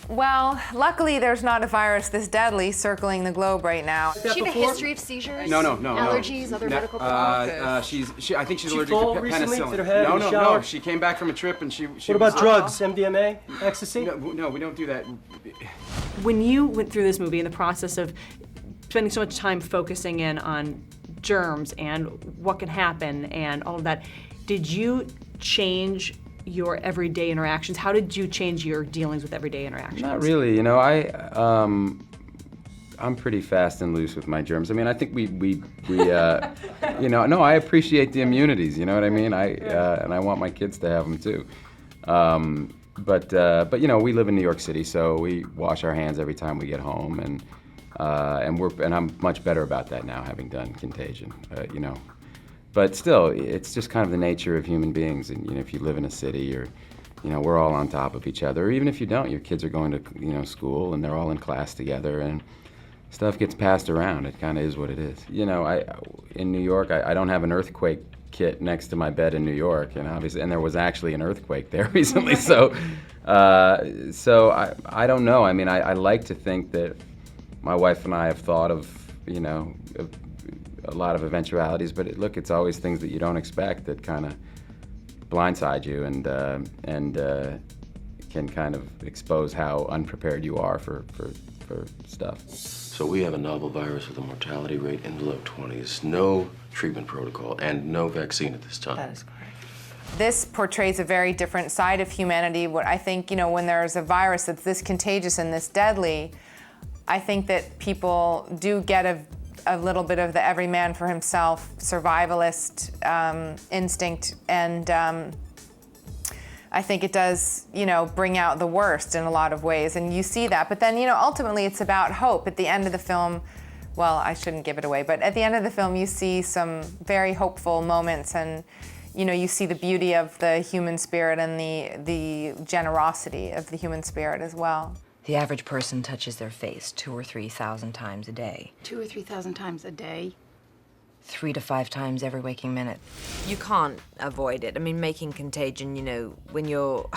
Well, luckily there's not a virus this deadly circling the globe right now. Does she have a history of seizures? No. Allergies, other medical problems? I think she's allergic fall to recently? penicillin. Did her head in the No. shower? She came back from a trip and she What about drugs? MDMA? Ecstasy? No, we don't do that. When you went through this movie in the process of spending so much time focusing in on germs and what can happen and all of that, did you change your everyday interactions? How did you change your dealings with everyday interactions? Not really, you know. I'm pretty fast and loose with my germs. I mean, I think we you know, no, I appreciate the immunities. You know what I mean? And I want my kids to have them too. But you know, we live in New York City, so we wash our hands every time we get home, and I'm much better about that now, having done Contagion. You know. But still, it's just kind of the nature of human beings. And you know, if you live in a city, you know, we're all on top of each other. Or even if you don't, your kids are going to, you know, school and they're all in class together, and stuff gets passed around. It kind of is what it is. You know, in New York, I don't have an earthquake kit next to my bed in New York, and obviously, and there was actually an earthquake there recently. So I don't know. I mean, I like to think that my wife and I have thought of, you know, a lot of eventualities, but look, it's always things that you don't expect that kind of blindside you and can kind of expose how unprepared you are for stuff. So we have a novel virus with a mortality rate in the low 20s, no treatment protocol, and no vaccine at this time. That is correct. This portrays a very different side of humanity. What I think, you know, when there's a virus that's this contagious and this deadly, I think that people do get a little bit of the every man for himself survivalist instinct, and I think it does, you know, bring out the worst in a lot of ways, and you see that. But then, you know, ultimately it's about hope. At the end of the film, well, I shouldn't give it away, but at the end of the film you see some very hopeful moments, and you know, you see the beauty of the human spirit and the generosity of the human spirit as well. The average person touches their face 2,000 or 3,000 times a day. 2,000 or 3,000 times a day? 3 to 5 times every waking minute. You can't avoid it. I mean, making Contagion, you know, when you're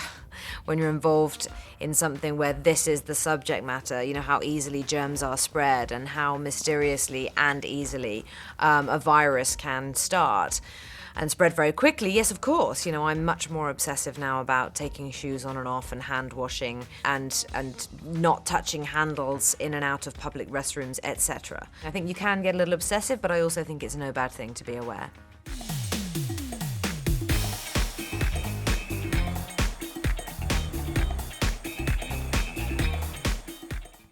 involved in something where this is the subject matter, you know, how easily germs are spread and how mysteriously and easily a virus can start and spread very quickly. Yes, of course, you know, I'm much more obsessive now about taking shoes on and off and hand washing and not touching handles in and out of public restrooms, etc. I think you can get a little obsessive, but I also think it's no bad thing to be aware.